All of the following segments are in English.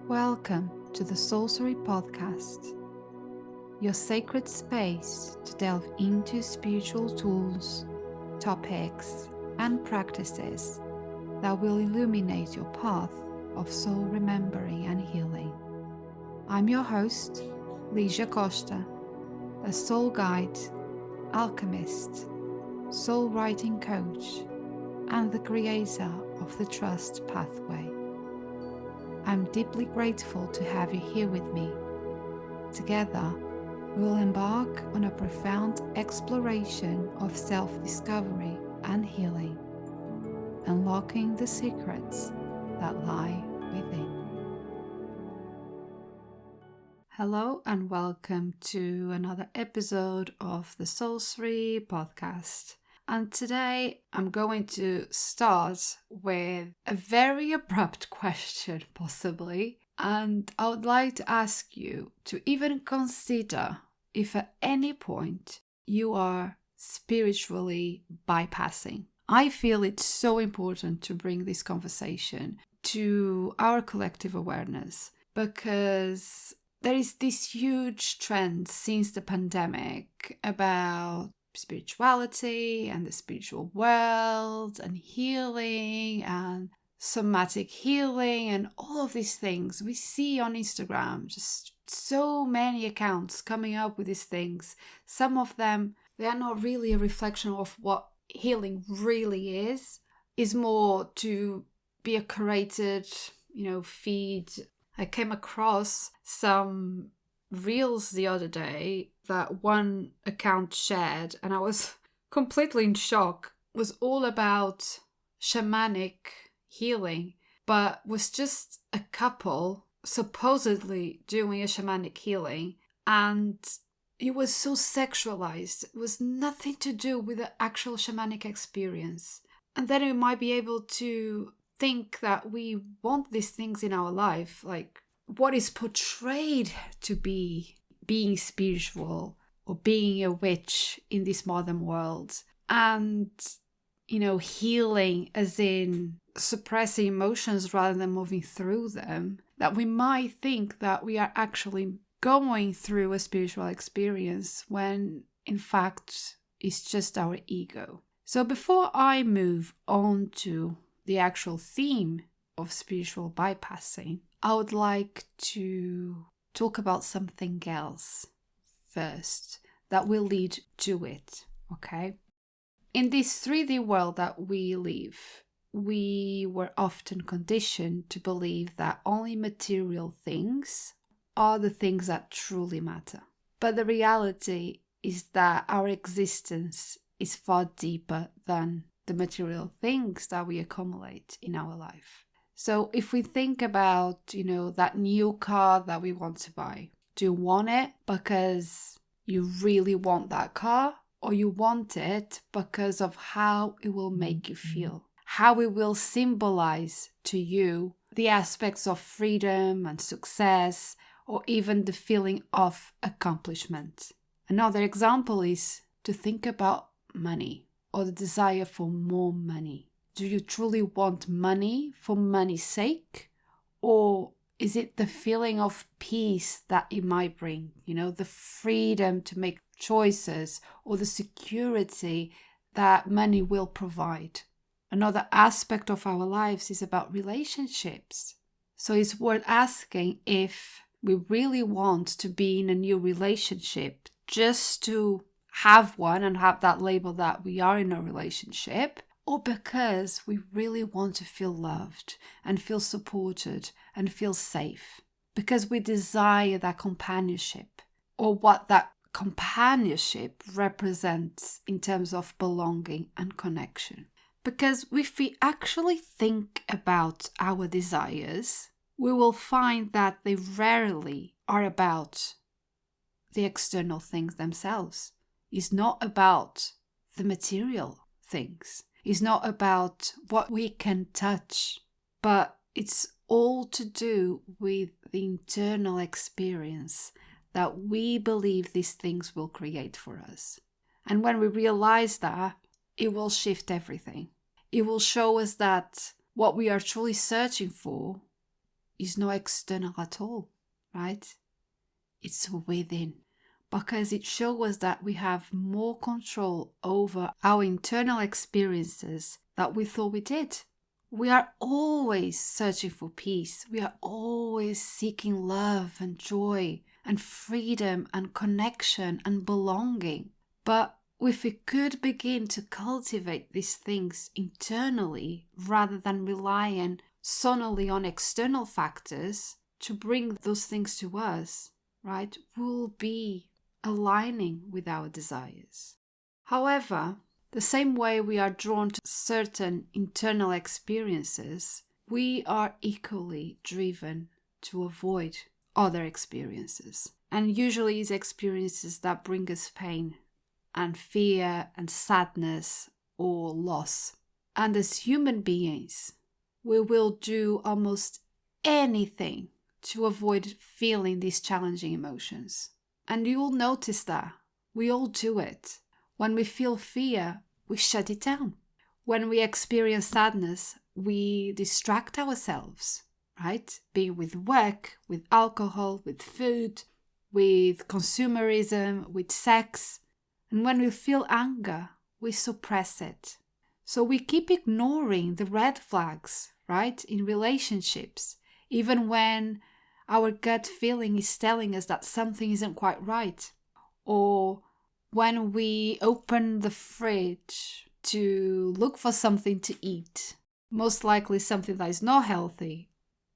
Welcome to the Soulcery Podcast, your sacred space to delve into spiritual tools, topics, and practices that will illuminate your path of soul remembering and healing. I'm your host, Lígia Costa, a soul guide, alchemist, soul writing coach, and the creator of the Trust Pathway. I'm deeply grateful to have you here with me. Together, we will embark on a profound exploration of self-discovery and healing, unlocking the secrets that lie within. Hello and welcome to another episode of the Soulcery Podcast. And today I'm going to start with a very abrupt question, possibly. And I would like to ask you to even consider if at any point you are spiritually bypassing. I feel it's so important to bring this conversation to our collective awareness because there is this huge trend since the pandemic about spirituality and the spiritual world and healing and somatic healing and all of these things. We see on Instagram just so many accounts coming up with these things. Some of them, they are not really a reflection of what healing really is more to be a curated, feed. I came across some reels the other day that one account shared, and I was completely in shock. It was all about shamanic healing, but was just a couple supposedly doing a shamanic healing, and it was so sexualized. It was nothing to do with the actual shamanic experience. And then we might be able to think that we want these things in our life, like what is portrayed to be being spiritual or being a witch in this modern world. And, healing as in suppressing emotions rather than moving through them, that we might think that we are actually going through a spiritual experience when in fact it's just our ego. So before I move on to the actual theme of spiritual bypassing, I would like to talk about something else first that will lead to it, okay? In this 3D world that we live, we were often conditioned to believe that only material things are the things that truly matter. But the reality is that our existence is far deeper than the material things that we accumulate in our life. So if we think about, that new car that we want to buy, do you want it because you really want that car, or you want it because of how it will make you feel, how it will symbolize to you the aspects of freedom and success, or even the feeling of accomplishment? Another example is to think about money or the desire for more money. Do you truly want money for money's sake? Or is it the feeling of peace that it might bring? The freedom to make choices or the security that money will provide. Another aspect of our lives is about relationships. So it's worth asking if we really want to be in a new relationship just to have one and have that label that we are in a relationship, or because we really want to feel loved and feel supported and feel safe, because we desire that companionship, or what that companionship represents in terms of belonging and connection. Because if we actually think about our desires, we will find that they rarely are about the external things themselves. It's not about the material things. It's not about what we can touch, but it's all to do with the internal experience that we believe these things will create for us. And when we realize that, it will shift everything. It will show us that what we are truly searching for is not external at all, right? It's within. Because it shows us that we have more control over our internal experiences than we thought we did. We are always searching for peace. We are always seeking love and joy and freedom and connection and belonging. But if we could begin to cultivate these things internally rather than relying solely on external factors to bring those things to us, right, we'll be aligning with our desires. However, the same way we are drawn to certain internal experiences, we are equally driven to avoid other experiences. And usually it's experiences that bring us pain and fear and sadness or loss. And as human beings, we will do almost anything to avoid feeling these challenging emotions. And you'll notice that we all do it. When we feel fear, we shut it down. When we experience sadness, we distract ourselves, right? Be it with work, with alcohol, with food, with consumerism, with sex. And when we feel anger, we suppress it. So we keep ignoring the red flags, right? In relationships, even when our gut feeling is telling us that something isn't quite right. Or when we open the fridge to look for something to eat, most likely something that is not healthy,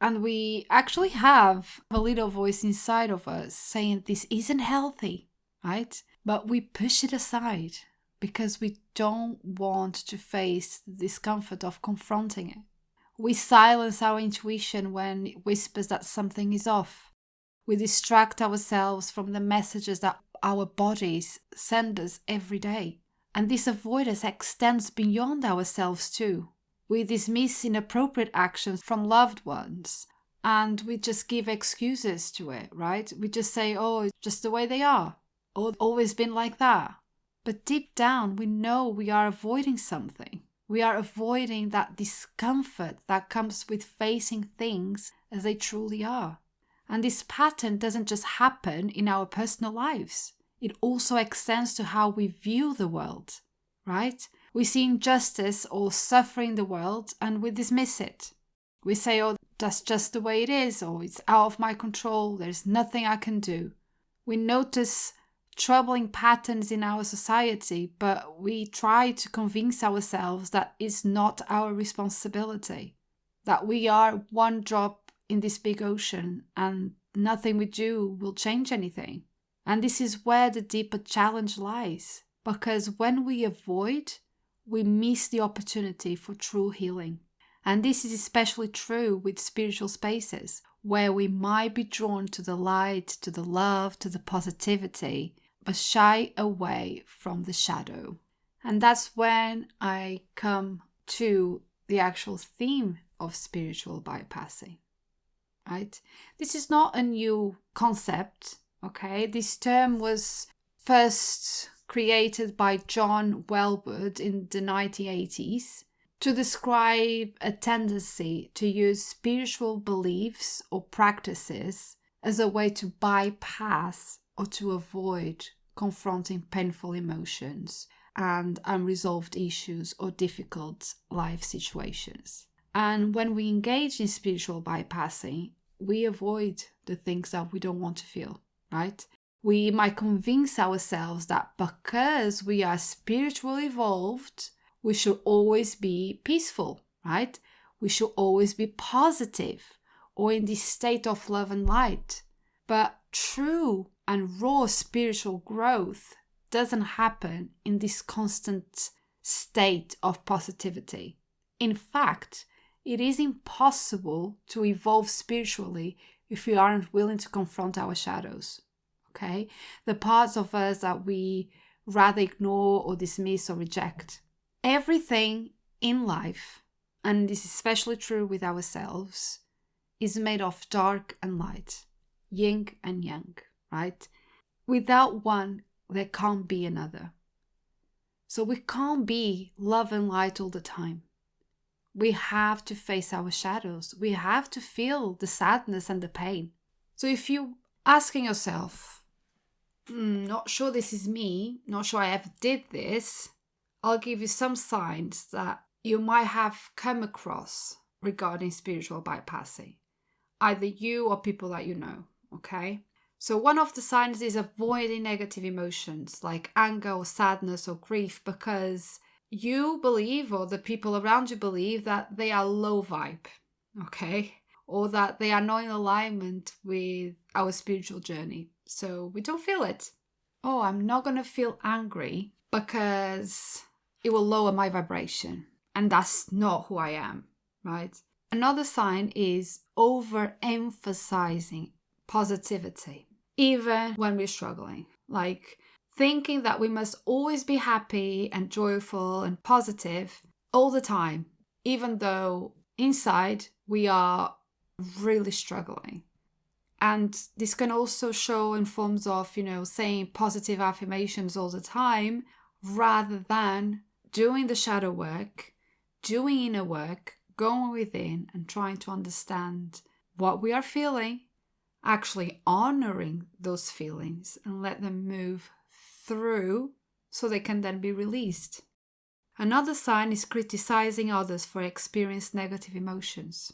and we actually have a little voice inside of us saying this isn't healthy, right? But we push it aside because we don't want to face the discomfort of confronting it. We silence our intuition when it whispers that something is off. We distract ourselves from the messages that our bodies send us every day. And this avoidance extends beyond ourselves too. We dismiss inappropriate actions from loved ones and we just give excuses to it, right? We just say, oh, it's just the way they are. Oh, it's always been like that. But deep down, we know we are avoiding something. We are avoiding that discomfort that comes with facing things as they truly are. And this pattern doesn't just happen in our personal lives. It also extends to how we view the world, right? We see injustice or suffering in the world and we dismiss it. We say, oh, that's just the way it is, or it's out of my control, there's nothing I can do. We notice troubling patterns in our society, but we try to convince ourselves that it's not our responsibility, that we are one drop in this big ocean and nothing we do will change anything. And this is where the deeper challenge lies, because when we avoid, we miss the opportunity for true healing. And this is especially true with spiritual spaces, where we might be drawn to the light, to the love, to the positivity, but shy away from the shadow. And that's when I come to the actual theme of spiritual bypassing, right? This is not a new concept, okay? This term was first created by John Wellwood in the 1980s to describe a tendency to use spiritual beliefs or practices as a way to bypass or to avoid confronting painful emotions and unresolved issues or difficult life situations. And when we engage in spiritual bypassing, we avoid the things that we don't want to feel, right? We might convince ourselves that because we are spiritually evolved, we should always be peaceful, right? We should always be positive or in this state of love and light. But true and raw spiritual growth doesn't happen in this constant state of positivity. In fact, it is impossible to evolve spiritually if we aren't willing to confront our shadows, okay? The parts of us that we rather ignore or dismiss or reject. Everything in life, and this is especially true with ourselves, is made of dark and light, yin and yang, right? Without one, there can't be another. So we can't be love and light all the time. We have to face our shadows. We have to feel the sadness and the pain. So if you're asking yourself, not sure this is me, not sure I ever did this, I'll give you some signs that you might have come across regarding spiritual bypassing. Either you or people that you know, okay? So one of the signs is avoiding negative emotions like anger or sadness or grief because you believe, or the people around you believe, that they are low vibe, okay? Or that they are not in alignment with our spiritual journey. So we don't feel it. Oh, I'm not going to feel angry because it will lower my vibration. And that's not who I am, right? Another sign is overemphasizing positivity, even when we're struggling. Like thinking that we must always be happy and joyful and positive all the time, even though inside we are really struggling. And this can also show in forms of, saying positive affirmations all the time, rather than doing the shadow work, doing inner work, going within and trying to understand what we are feeling, actually honoring those feelings and let them move through so they can then be released. Another sign is criticizing others for experiencing negative emotions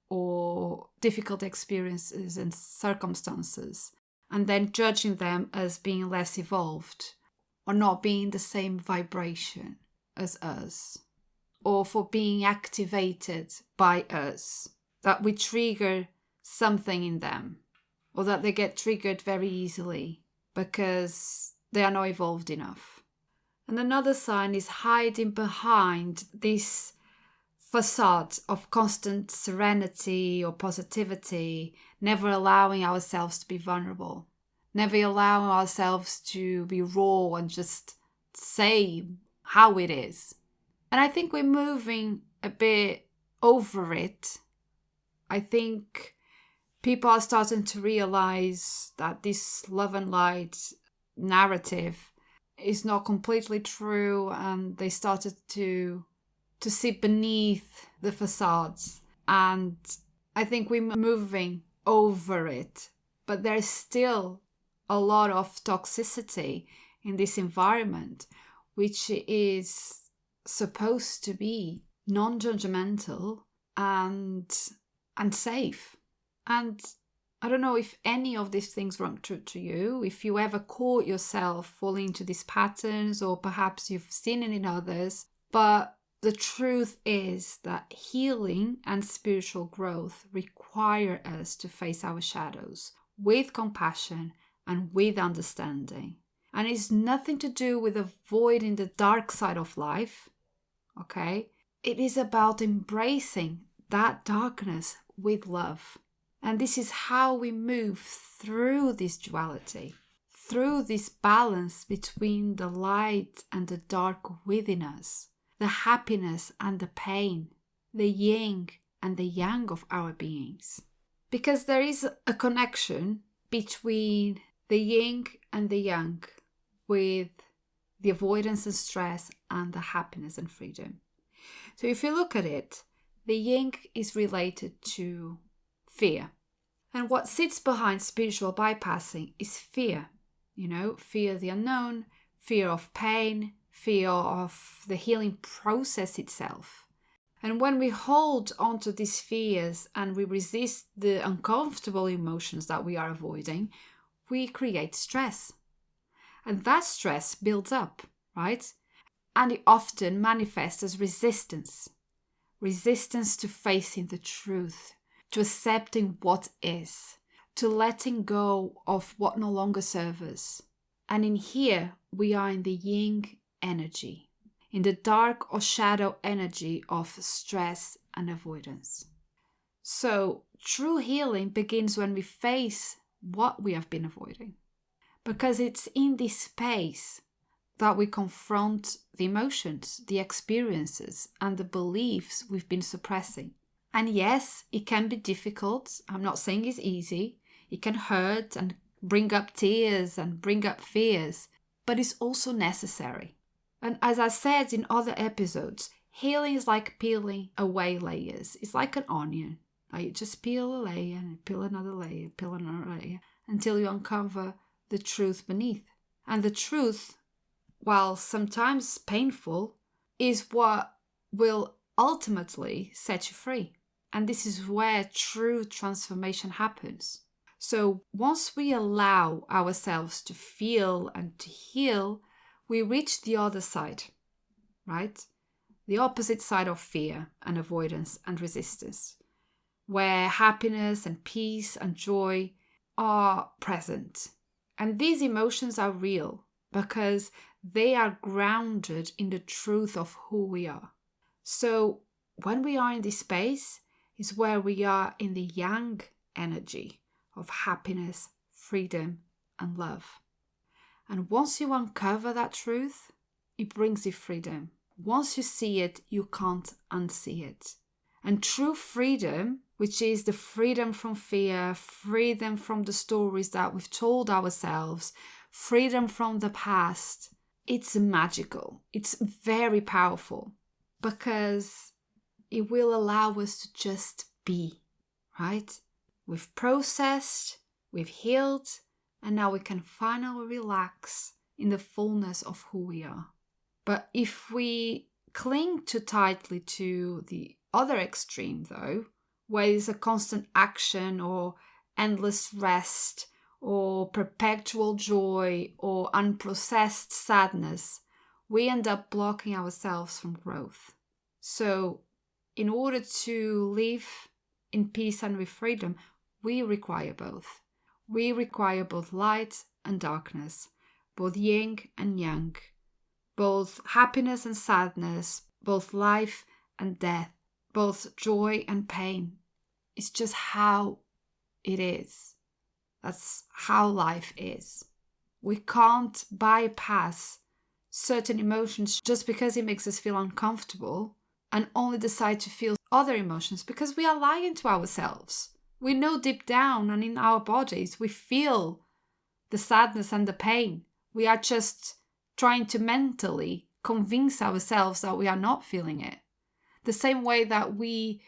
or difficult experiences and circumstances, and then judging them as being less evolved or not being the same vibration as us, or for being activated by us, that we trigger something in them, or that they get triggered very easily because they are not evolved enough. And another sign is hiding behind this facade of constant serenity or positivity, never allowing ourselves to be vulnerable, never allowing ourselves to be raw and just say how it is. And I think we're moving a bit over it. I think people are starting to realize that this love and light narrative is not completely true, and they started to see beneath the facades. And I think we're moving over it, but there's still a lot of toxicity in this environment, which is supposed to be non-judgmental and safe. And I don't know if any of these things rung true to you, if you ever caught yourself falling into these patterns, or perhaps you've seen it in others. But the truth is that healing and spiritual growth require us to face our shadows with compassion and with understanding. And it's nothing to do with avoiding the dark side of life, okay? It is about embracing that darkness with love. And this is how we move through this duality, through this balance between the light and the dark within us, the happiness and the pain, the yin and the yang of our beings. Because there is a connection between the yin and the yang with the avoidance and stress and the happiness and freedom. So if you look at it, the yin is related to fear. And what sits behind spiritual bypassing is fear. Fear of the unknown, fear of pain, fear of the healing process itself. And when we hold onto these fears and we resist the uncomfortable emotions that we are avoiding, we create stress. And that stress builds up, right? And it often manifests as resistance. Resistance to facing the truth, to accepting what is, to letting go of what no longer serves us. And in here, we are in the yin energy, in the dark or shadow energy of stress and avoidance. So true healing begins when we face what we have been avoiding, because it's in this space that we confront the emotions, the experiences, and the beliefs we've been suppressing. And yes, it can be difficult. I'm not saying it's easy. It can hurt and bring up tears and bring up fears, but it's also necessary. And as I said in other episodes, Healing is like peeling away layers. It's like an onion. Like you just peel a layer and peel another layer, peel another layer, until you uncover the truth beneath. And the truth, while sometimes painful, is what will ultimately set you free. And this is where true transformation happens. So once we allow ourselves to feel and to heal, we reach the other side, right? The opposite side of fear and avoidance and resistance, where happiness and peace and joy are present. And these emotions are real because they are grounded in the truth of who we are. So when we are in this space is where we are in the yang energy of happiness, freedom, and love. And once you uncover that truth, it brings you freedom. Once you see it, you can't unsee it. And true freedom, which is the freedom from fear, freedom from the stories that we've told ourselves, freedom from the past, it's magical. It's very powerful because it will allow us to just be, right? We've processed, we've healed, and now we can finally relax in the fullness of who we are. But if we cling too tightly to the other extreme, though, where there's a constant action or endless rest or perpetual joy or unprocessed sadness, we end up blocking ourselves from growth. So in order to live in peace and with freedom, we require both. We require both light and darkness, both yin and yang, both happiness and sadness, both life and death, both joy and pain. It's just how it is. That's how life is. We can't bypass certain emotions just because it makes us feel uncomfortable and only decide to feel other emotions because we are lying to ourselves. We know deep down and in our bodies, we feel the sadness and the pain. We are just trying to mentally convince ourselves that we are not feeling it. The same way that we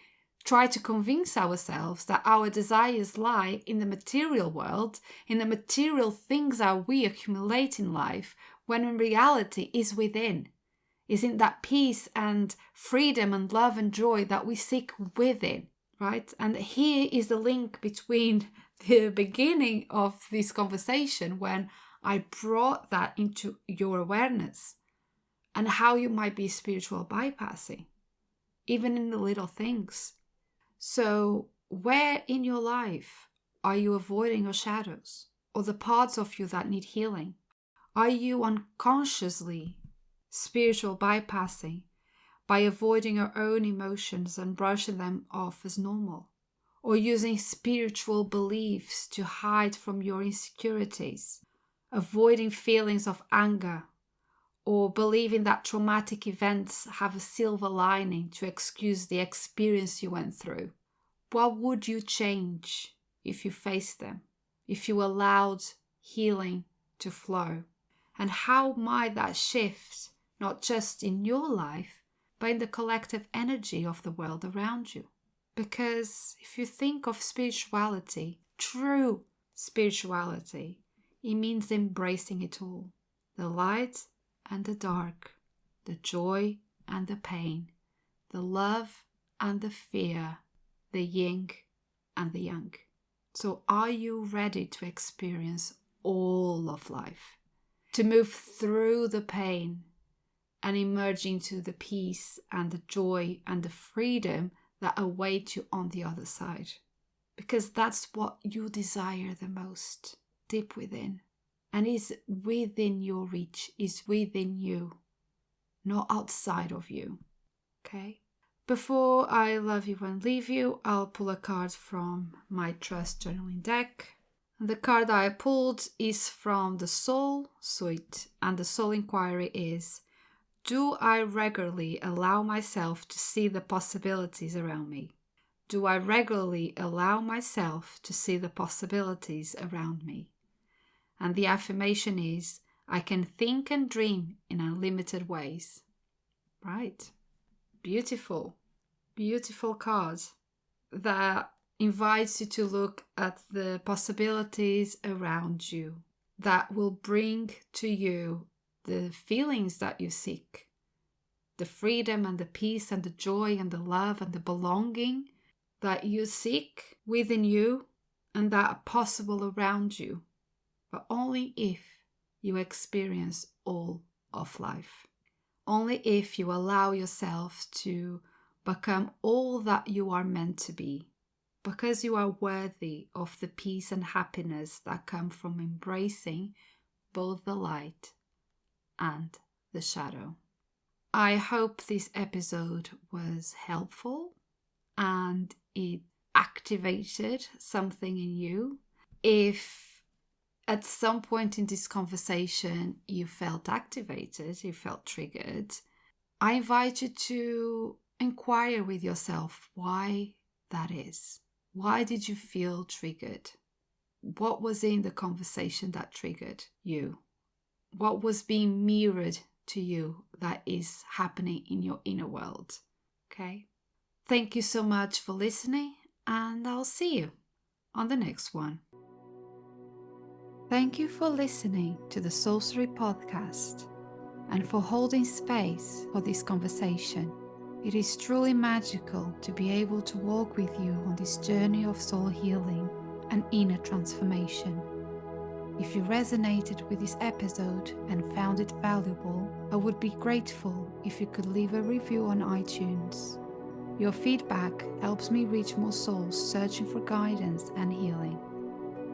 try to convince ourselves that our desires lie in the material world, in the material things that we accumulate in life, when in reality is within, is in that peace and freedom and love and joy that we seek within, right? And here is the link between the beginning of this conversation when I brought that into your awareness and how you might be spiritual bypassing, even in the little things. So where in your life are you avoiding your shadows or the parts of you that need healing? Are you unconsciously spiritual bypassing by avoiding your own emotions and brushing them off as normal? Or using spiritual beliefs to hide from your insecurities, avoiding feelings of anger, or believing that traumatic events have a silver lining to excuse the experience you went through? What would you change if you faced them, if you allowed healing to flow? And how might that shift, not just in your life, but in the collective energy of the world around you? Because if you think of spirituality, true spirituality, it means embracing it all. The light and the dark, the joy and the pain, the love and the fear, the yin and the yang. So are you ready to experience all of life? To move through the pain and emerge into the peace and the joy and the freedom that await you on the other side? Because that's what you desire the most, deep within. And is within your reach, is within you, not outside of you. Okay? Before I love you and leave you, I'll pull a card from my Trust Journaling deck. And the card I pulled is from the Soul Suite, and the Soul Inquiry is: do I regularly allow myself to see the possibilities around me? Do I regularly allow myself to see the possibilities around me? And the affirmation is: I can think and dream in unlimited ways. Right. Beautiful, beautiful card that invites you to look at the possibilities around you that will bring to you the feelings that you seek, the freedom and the peace and the joy and the love and the belonging that you seek within you and that are possible around you, but only if you experience all of life. Only if you allow yourself to become all that you are meant to be, because you are worthy of the peace and happiness that come from embracing both the light and the shadow. I hope this episode was helpful and it activated something in you. If at some point in this conversation you felt activated, you felt triggered, I invite you to inquire with yourself why that is. Why did you feel triggered? What was in the conversation that triggered you? What was being mirrored to you that is happening in your inner world? Okay? Thank you so much for listening, and I'll see you on the next one. Thank you for listening to the Soulcery Podcast and for holding space for this conversation. It is truly magical to be able to walk with you on this journey of soul healing and inner transformation. If you resonated with this episode and found it valuable, I would be grateful if you could leave a review on iTunes. Your feedback helps me reach more souls searching for guidance and healing.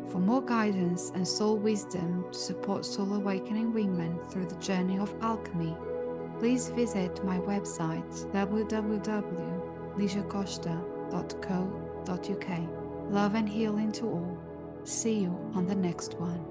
For more guidance and soul wisdom to support soul awakening women through the journey of alchemy, please visit my website www.lisiacosta.co.uk. Love and healing to all. See you on the next one.